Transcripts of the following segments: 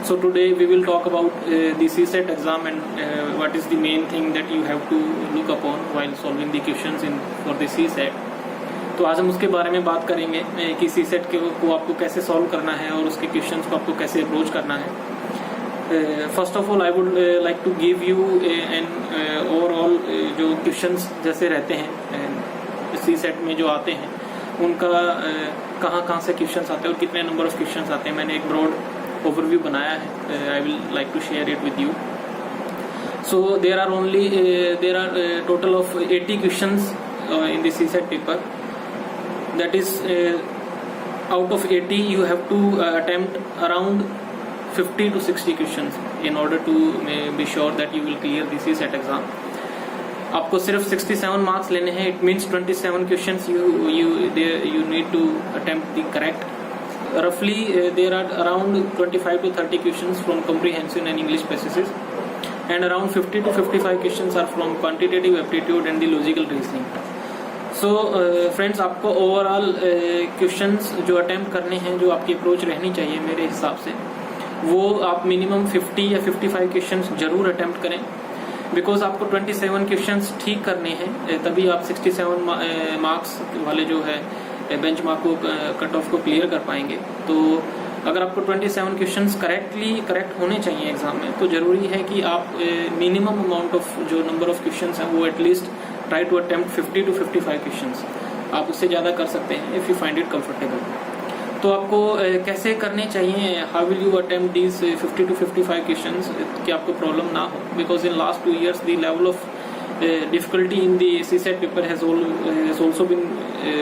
So today we will talk about the CSET exam and what is the main thing that you have to look upon while solving the questions in for the CSET. तो आज हम उसके बारे में बात करेंगे कि CSET को आपको कैसे सॉल्व करना है और उसके क्वेश्चंस को आपको कैसे अप्रोच करना है. First of all I would like to give you an overall जो क्वेश्चंस जैसे रहते हैं CSET में जो आते हैं उनका कहाँ से क्वेश्चंस आते हैं और कितने नंबर ऑफ क्वेश्चंस आते हैं. मैंने एक ब्रॉड ओवरव्यू बनाया है. I will like to share it with you. So there are total of 80 questions in the CSET paper. That is out of 80 you have to attempt around 50 to 60 questions in order to be sure that you will clear the CSET exam. आपको सिर्फ 67 marks लेने हैं. It means 27 questions you need to attempt the correct. Roughly there are around 25 to 30 questions from comprehension and English passages, and around 50 to 55 questions are from quantitative aptitude and the logical reasoning. So friends, आपको overall questions जो attempt करने हैं, जो आपकी approach रहनी चाहिए मेरे हिसाब से, वो आप मिनिमम 50 या 55 क्वेश्चंस जरूर अटेम्प्ट करें. बिकॉज आपको 27 क्वेश्चंस ठीक करने हैं, तभी आप 67 मार्क्स वाले जो है बेंच मार्क को कट ऑफ को क्लियर कर पाएंगे. तो अगर आपको 27 क्वेश्चंस करेक्ट होने चाहिए एग्जाम में, तो जरूरी है कि आप मिनिमम अमाउंट ऑफ जो नंबर ऑफ क्वेश्चंस हैं वो at least try to attempt 50 to 55 questions. आप उससे ज़्यादा कर सकते हैं if you find it comfortable. तो आपको कैसे करने चाहिए, how will you attempt these 50 to 55 questions कि आपको प्रॉब्लम ना हो. Because in last 2 years the level of difficulty in the CSET paper has also been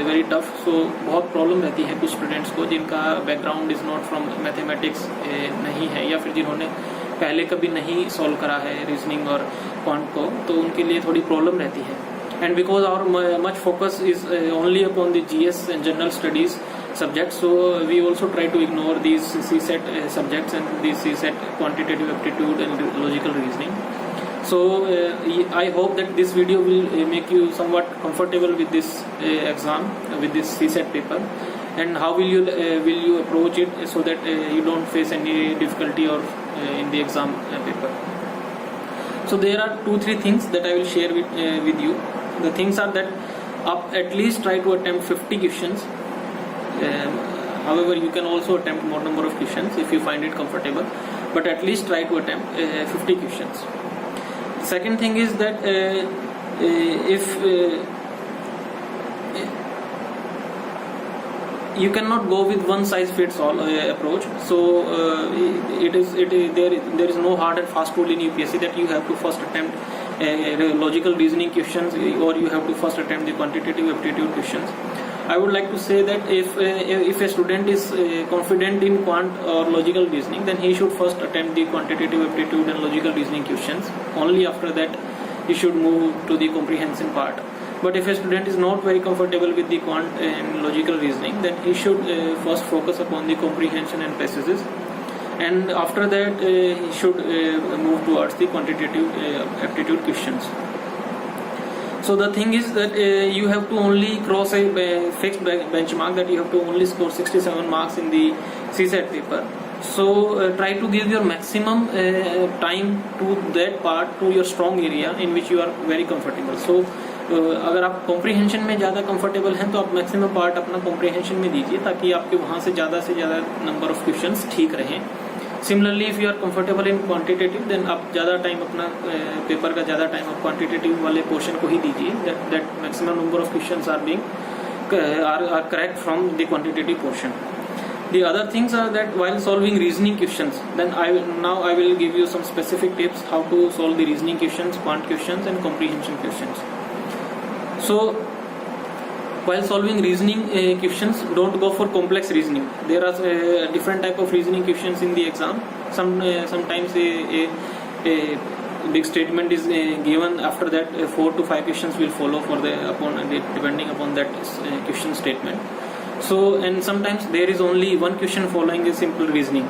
very tough. सो बहुत प्रॉब्लम रहती है कुछ स्टूडेंट्स को जिनका background is not from mathematics नहीं है, या फिर जिन्होंने पहले कभी नहीं सॉल्व करा है रीजनिंग और क्वांट को, तो उनके लिए थोड़ी प्रॉब्लम रहती है. And because our much focus is only upon the GS and general studies subjects, so we also try to ignore these CSET subjects and the CSET quantitative aptitude and logical reasoning. So I hope that this video will make you somewhat comfortable with this exam, with this CSET paper, and how will you approach it so that you don't face any difficulty or in the exam paper. So there are 2-3 things that I will share with you. The things are that up at least try to attempt 50 questions. However, you can also attempt more number of questions if you find it comfortable, but at least try to attempt 50 questions. Second thing is that if you cannot go with one size fits all approach. So there is no hard and fast rule in UPSC that you have to first attempt logical reasoning questions or you have to first attempt the quantitative aptitude questions. I would like to say that if a student is confident in quant or logical reasoning, then he should first attempt the quantitative aptitude and logical reasoning questions. Only after that he should move to the comprehension part. But if a student is not very comfortable with the quant and logical reasoning, then he should first focus upon the comprehension and passages, and after that he should move towards the quantitative aptitude questions. So the thing is that you have to only cross a fixed benchmark, that you have to only score 67 marks in the CSET paper. So try to give your maximum time to that part, to your strong area in which you are very comfortable. So अगर आप comprehension में ज़्यादा comfortable हैं तो आप maximum part अपना comprehension में दीजिए, ताकि आपके वहाँ से ज़्यादा नंबर ऑफ क्वेश्चंस ठीक रहें. Similarly if you are comfortable in quantitative, then आप ज़्यादा टाइम अपना पेपर का ज़्यादा टाइम आप क्वांटिटेटिव वाले पोर्शन को ही दीजिए, that maximum number of questions are correct from the quantitative portion. The other things are that while solving reasoning questions, then I will give you some specific tips how to solve the reasoning questions, quant questions and comprehension questions. So while solving reasoning questions, don't go for complex reasoning. There are different type of reasoning questions in the exam. Sometimes a big statement is given, after that 4 to 5 questions will follow depending upon that question statement. So, and sometimes there is only one question following a simple reasoning.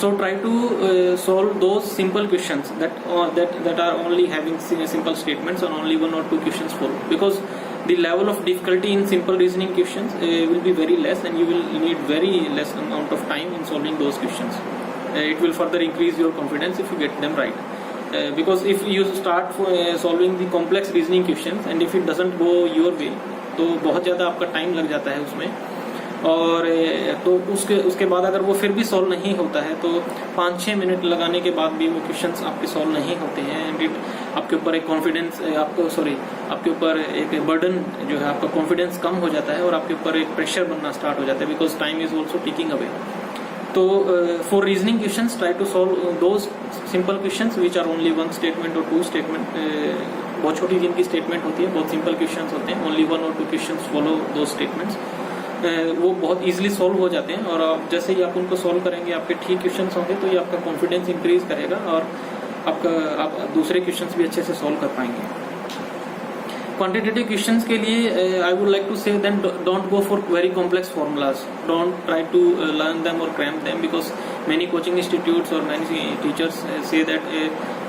So try to solve those simple questions that are only having simple statements, and only 1 or 2 questions follow, because the level of difficulty in simple reasoning questions will be very less, and you will need very less amount of time in solving those questions. it will further increase your confidence if you get them right. Because if you start solving the complex reasoning questions and if it doesn't go your way, तो बहुत ज़्यादा आपका time लग जाता है उसमें, और तो उसके बाद अगर वो फिर भी सॉल्व नहीं होता है तो 5-6 मिनट लगाने के बाद भी वो क्वेश्चंस आपके सॉल्व नहीं होते हैं, एंड इट आपके ऊपर एक कॉन्फिडेंस आपके ऊपर एक बर्डन जो है, आपका कॉन्फिडेंस कम हो जाता है और आपके ऊपर एक प्रेशर बनना स्टार्ट हो जाता है, because time is also taking away. तो for reasoning questions try to solve those simple questions which are only 1 statement और 2 स्टेटमेंट. बहुत छोटी जिनकी स्टेटमेंट होती है, बहुत सिंपल क्वेश्चंस होते हैं, ओनली 1 और 2 क्वेश्चंस फॉलो दो स्टेटमेंट्स, वो बहुत इजीली सॉल्व हो जाते हैं. और आप जैसे ही आप उनको सॉल्व करेंगे, आपके ठीक क्वेश्चंस होंगे, तो ये आपका कॉन्फिडेंस इंक्रीज करेगा और आप दूसरे क्वेश्चंस भी अच्छे से सॉल्व कर पाएंगे. क्वांटिटेटिव क्वेश्चंस के लिए I would like to say then don't go for very complex formulas, don't try to learn them और cram them, because many coaching institutes or many teachers say that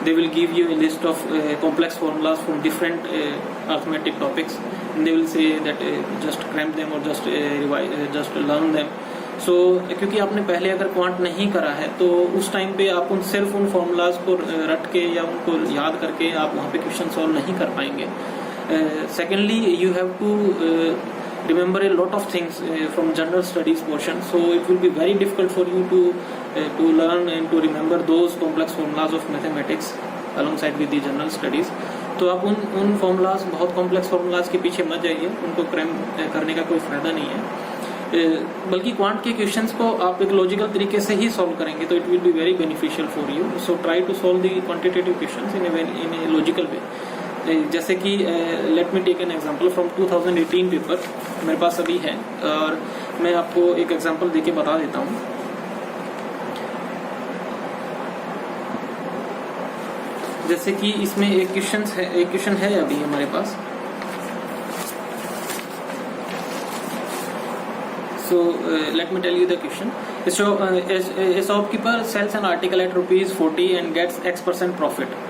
they will give you a list of complex formulas from different arithmetic topics, and they will say that just cram them or just revise, just learn them. So क्योंकि आपने पहले अगर quant नहीं करा है तो उस time पे आप सिर्फ उन फॉर्मूलाज को रट के या उनको याद करके आप वहाँ पे क्वेश्चन सॉल्व नहीं कर पाएंगे. Secondly, you have to remember a lot of things from general studies portion, so it will be very difficult for you to learn and to remember those complex formulas of mathematics alongside with the general studies. तो आप उन formulas, बहुत complex formulas के पीछे मत जाइए, उनको cram करने का कोई फायदा नहीं है. बल्कि क्वांट के क्वेश्चंस को आप एक लॉजिकल तरीके से ही सॉल्व करेंगे तो it will be very beneficial for you. So try to solve the quantitative questions in a logical way. जैसे कि let me take an example from 2018 paper मेरे पास अभी है, और मैं आपको एक एग्जांपल देके बता देता हूँ. जैसे कि इसमें एक क्वेश्चन है अभी हमारे पास. So let me tell you the question. So a shopkeeper sells an article at ₹40 and gets X% profit.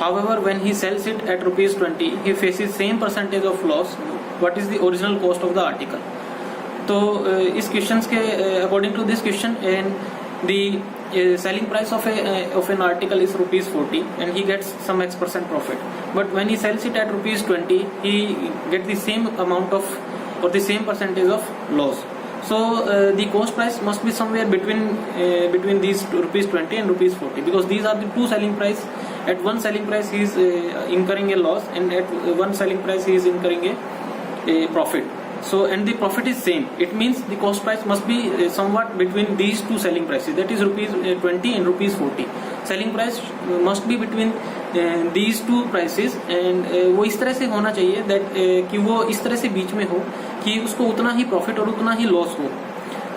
However, when he sells it at ₹20, he faces same percentage of loss. What is the original cost of the article? तो इस question के according to this question, and the selling price of an article is ₹40 and he gets some X% profit. But when he sells it at ₹20, he gets the same amount of or the same percentage of loss. So the cost price must be somewhere between these ₹20 and ₹40, because these are the two selling price. At one selling price he is incurring a loss, and at one selling price he is incurring a profit. So and the profit is same. It means the cost price must be somewhat between these two selling prices, that is ₹20 and ₹40. Selling price must be between these two prices, and वो इस तरह से होना चाहिए that कि वो इस तरह से बीच में हो कि उसको उतना ही प्रॉफिट और उतना ही लॉस हो.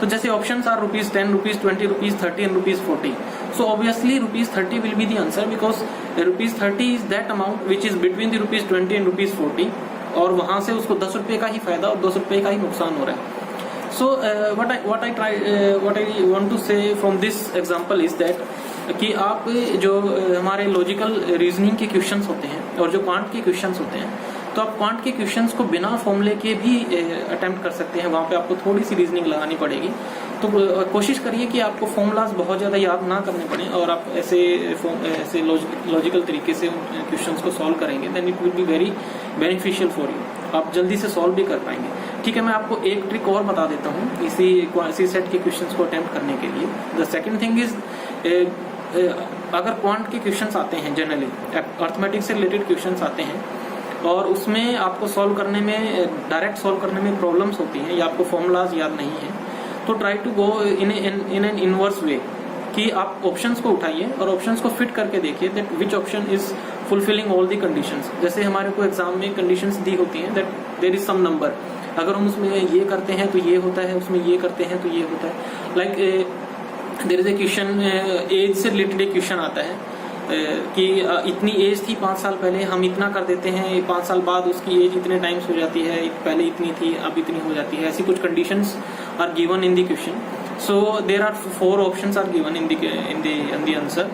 तो जैसे options are ₹10, ₹20, ₹30 and ₹40. So obviously ₹30 will be the answer, because ₹30 is that amount which is between the ₹20 and ₹40, और वहां से उसको 10 रुपए का ही फायदा और 10 रुपए का ही नुकसान हो रहा है. सो what I want to say from this example is that कि आप जो हमारे लॉजिकल रीजनिंग के क्वेश्चंस होते हैं और जो क्वांट के क्वेश्चंस होते हैं, तो आप क्वांट के क्वेश्चंस को बिना फॉर्मूले के भी अटेम्प्ट कर सकते हैं. वहाँ पे आपको थोड़ी सी रीजनिंग लगानी पड़ेगी. तो कोशिश करिए कि आपको फॉर्मूलाज बहुत ज़्यादा याद ना करने पड़े और आप ऐसे लॉजिकल तरीके से उन क्वेश्चंस को सॉल्व करेंगे, then it will be very beneficial for you. आप जल्दी से सॉल्व भी कर पाएंगे. ठीक है, मैं आपको एक ट्रिक और बता देता हूँ इसी सेट के क्वेश्चंस को अटेम्प्ट करने के लिए. द सेकेंड थिंग इज, अगर क्वांट के क्वेश्चंस आते हैं, जनरली अर्थमेटिक्स से रिलेटेड क्वेश्चंस आते हैं और उसमें आपको सॉल्व करने में, डायरेक्ट सॉल्व करने में प्रॉब्लम्स होती हैं या आपको फॉर्मूलाज याद नहीं है, तो try to go in an inverse way, कि आप ऑप्शंस को उठाइए और ऑप्शंस को फिट करके देखिए that which option is fulfilling all the conditions. जैसे हमारे को एग्जाम में कंडीशंस दी होती हैं that there is some number, अगर हम उसमें ये करते हैं तो ये होता है, उसमें ये करते हैं तो ये होता है. Like there is a question, age से रिलेटेड एक क्वेश्चन आता है कि इतनी एज थी 5 साल पहले, हम इतना कर देते हैं, 5 साल बाद उसकी एज इतने टाइम्स हो जाती है, पहले इतनी थी अब इतनी हो जाती है. ऐसी कुछ conditions are given in the question. So there are 4 options are given in the answer.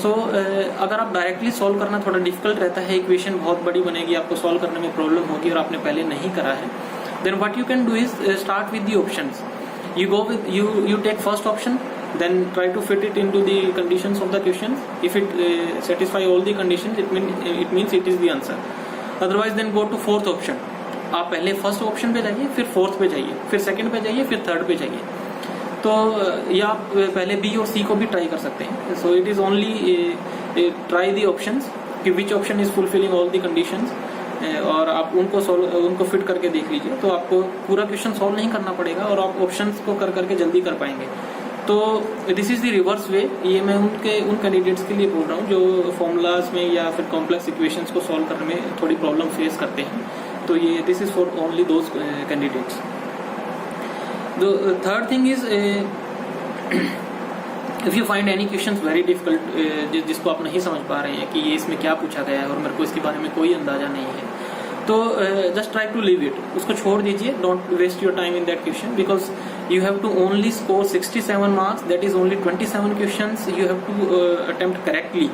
So अगर आप डायरेक्टली सॉल्व करना थोड़ा डिफिकल्ट रहता है, इक्वेशन बहुत बड़ी बनेगी, आपको सॉल्व करने में प्रॉब्लम होगी और आपने पहले नहीं करा है, then what you can do is start with the options. You go with you take first option, then try to fit it into the conditions of the question. If it satisfy all the conditions, it means it is the answer. Otherwise then go to fourth option. आप पहले first option पे जाइए, फिर fourth पे जाइए, फिर second पे जाइए, फिर थर्ड पे जाइए. तो या आप पहले बी और सी को भी ट्राई कर सकते हैं. So it is only try the options कि which option is fulfilling all the conditions, और आप उनको फिट करके देख लीजिए. तो आपको पूरा क्वेश्चन सॉल्व नहीं करना पड़ेगा और आप ऑप्शंस को कर करके जल्दी कर पाएंगे. तो this is the reverse way. ये मैं उन कैंडिडेट्स के लिए बोल रहा हूँ जो फॉर्मूलाज में या फिर कॉम्प्लेक्स इक्वेशंस को सॉल्व करने में थोड़ी प्रॉब्लम फेस करते हैं. तो ये this is for only those candidates. The third thing is if you find any questions very difficult, जिसको आप नहीं समझ पा रहे हैं कि ये इसमें क्या पूछा गया है और मेरे को इसके बारे में कोई अंदाजा नहीं है, तो just try to leave it. उसको छोड़ दीजिए. Don't waste your time in that question because you have to only score 67 marks. That is only 27 questions you have to attempt correctly.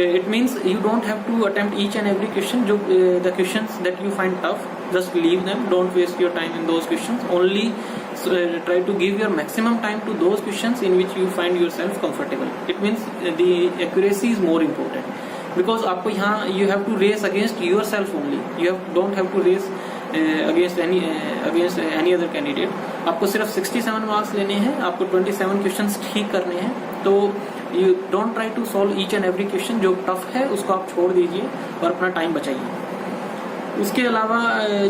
It means you don't have to attempt each and every question. The questions that you find tough, just leave them. Don't waste your time in those questions. Only try to give your maximum time to those questions in which you find yourself comfortable. It means the accuracy is more important because आपको यहाँ you have to race against yourself only. Don't have to race against any other candidate. आपको सिर्फ 67 marks लेने हैं. आपको 27 questions ठीक करने हैं. तो you don't try to solve each and every question. जो टफ है उसको आप छोड़ दीजिए और अपना टाइम बचाइए. उसके अलावा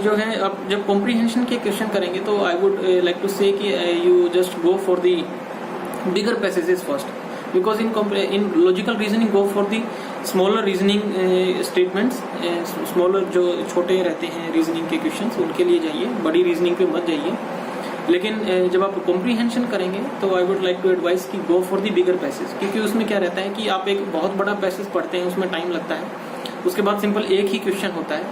जो है आप जब कॉम्प्रीहेंशन के क्वेश्चन करेंगे तो आई वुड लाइक टू से कि you just go for the bigger passages first, because in logical reasoning go for the smaller reasoning statements. Smaller जो छोटे रहते हैं रीजनिंग के क्वेश्चंस, उनके लिए जाइए. बड़ी रीजनिंग पे मत जाइए. लेकिन जब आप कॉम्प्रीहेंशन करेंगे तो I would like to advice कि go for the bigger passage, क्योंकि उसमें क्या रहता है कि आप एक बहुत बड़ा पैसेज पढ़ते हैं, उसमें टाइम लगता है. उसके बाद सिंपल एक ही क्वेश्चन होता है.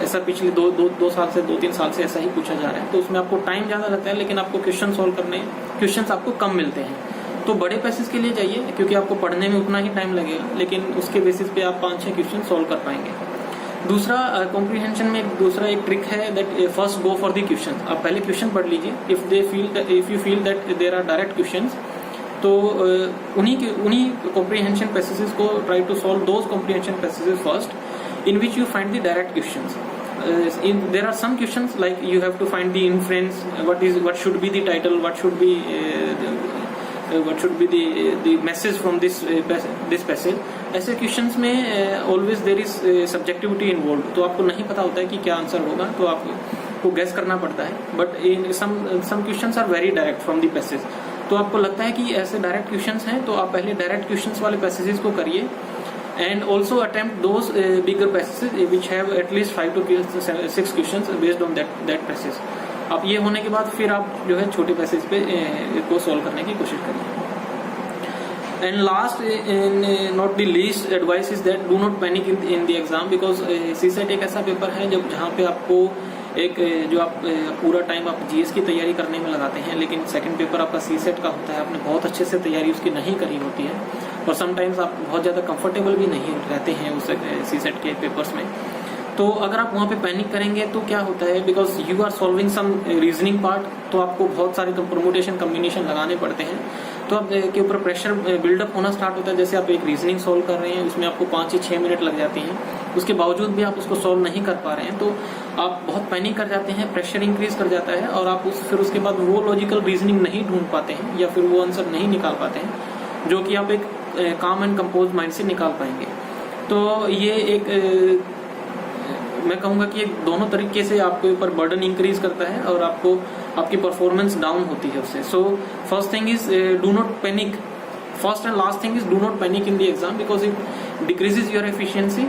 ऐसा पिछले दो साल से 2-3 साल से ऐसा ही पूछा जा रहा है. तो उसमें आपको टाइम ज़्यादा लगता है लेकिन आपको क्वेश्चन सॉल्व करने क्वेश्चन आपको कम मिलते हैं. तो बड़े पैसेज के लिए जाइए क्योंकि आपको पढ़ने में उतना ही टाइम लगेगा, लेकिन उसके बेसिस पे आप 5-6 क्वेश्चन सॉल्व कर पाएंगे. दूसरा कॉम्प्रीहेंशन में एक ट्रिक है that first go for the question. आप पहले क्वेश्चन पढ़ लीजिए. If you feel that there are direct questions, तो उन्हीं कॉम्प्रीहेंशन पैसेजेस को try to solve those comprehension passages first in which you find the direct questions. There are some questions like you have to find the inference, what should be the title, what should be the message from this passage. ऐसे questions में always there is subjectivity involved. तो आपको नहीं पता होता है कि क्या आंसर होगा, तो आपको गैस करना पड़ता है. But in some questions are very direct from the passage. तो आपको लगता है कि ऐसे डायरेक्ट क्वेश्चंस हैं, तो आप पहले डायरेक्ट क्वेश्चंस वाले पैसेजेस को करिए. And also attempt those bigger passages which have at least 5 to 6 questions based on that passage. अब ये होने के बाद फिर आप जो है छोटे पैसेज पे को सॉल्व करने की कोशिश करिए. And last not the least advice is that do not panic in the exam, because CSAT एक ऐसा पेपर है जहाँ पे आपको जो आप पूरा टाइम आप जीएस की तैयारी करने में लगाते हैं, लेकिन सेकंड पेपर आपका सीसेट का होता है. आपने बहुत अच्छे से तैयारी उसकी नहीं करी होती है और समटाइम्स आप बहुत ज़्यादा कंफर्टेबल भी नहीं रहते हैं उस सीसेट के पेपर्स में. तो अगर आप वहाँ पे पैनिक करेंगे तो क्या होता है, because you are solving some reasoning part, तो आपको बहुत सारे परमुटेशन कम्बिनेशन लगाने पड़ते हैं. तो आपके ऊपर प्रेशर बिल्डअप होना स्टार्ट होता है. जैसे आप एक रीजनिंग सॉल्व कर रहे हैं, उसमें आपको 5 या 6 मिनट लग जाती हैं, उसके बावजूद भी आप उसको सॉल्व नहीं कर पा रहे हैं, तो आप बहुत पैनिक कर जाते हैं. प्रेशर इंक्रीज कर जाता है और आप फिर उसके बाद वो लॉजिकल रीजनिंग नहीं ढूंढ पाते हैं या फिर वो आंसर नहीं निकाल पाते हैं जो कि आप एक काम एंड कंपोज माइंड से निकाल पाएंगे. तो ये एक मैं कहूँगा कि दोनों तरीके से आपके ऊपर बर्डन इंक्रीज करता है और आपकी परफॉर्मेंस डाउन होती है उससे. So first thing is do not panic. First and last thing is do not panic in the exam because it decreases your efficiency.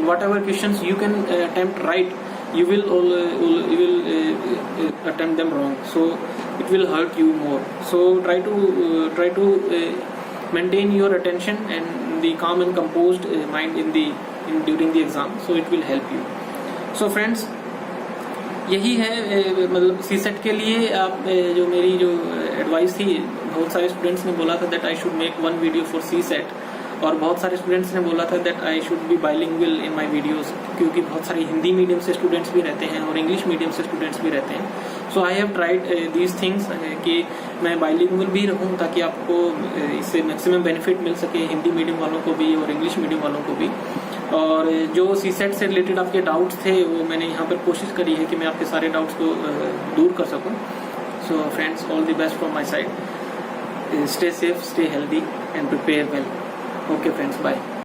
What ever questions you can attempt right, you will attempt them wrong, so it will hurt you more. So try to maintain your attention and the calm and composed mind during the exam, so it will help you. So friends, यही है मतलब CSAT के लिए आप जो मेरी जो advice थी. बहुत सारे स्टूडेंट्स ने बोला था that I should make 1 video for CSAT, और बहुत सारे स्टूडेंट्स ने बोला था that I should be bilingual in my videos, क्योंकि बहुत सारे हिंदी मीडियम से स्टूडेंट्स भी रहते हैं और इंग्लिश मीडियम से स्टूडेंट्स भी रहते हैं. So I have tried these things कि मैं बाइलिंगुअल भी रहूँ ताकि आपको इससे मैक्सिमम बेनिफिट मिल सके, हिंदी मीडियम वालों को भी और इंग्लिश मीडियम वालों को भी। और जो सीसेट से रिलेटेड आपके डाउट्स थे वो मैंने यहाँ पर कोशिश करी है कि मैं आपके सारे डाउट्स को दूर कर सकूँ। So friends, all the best from my side. Stay safe, stay healthy and prepare well. Okay friends, bye.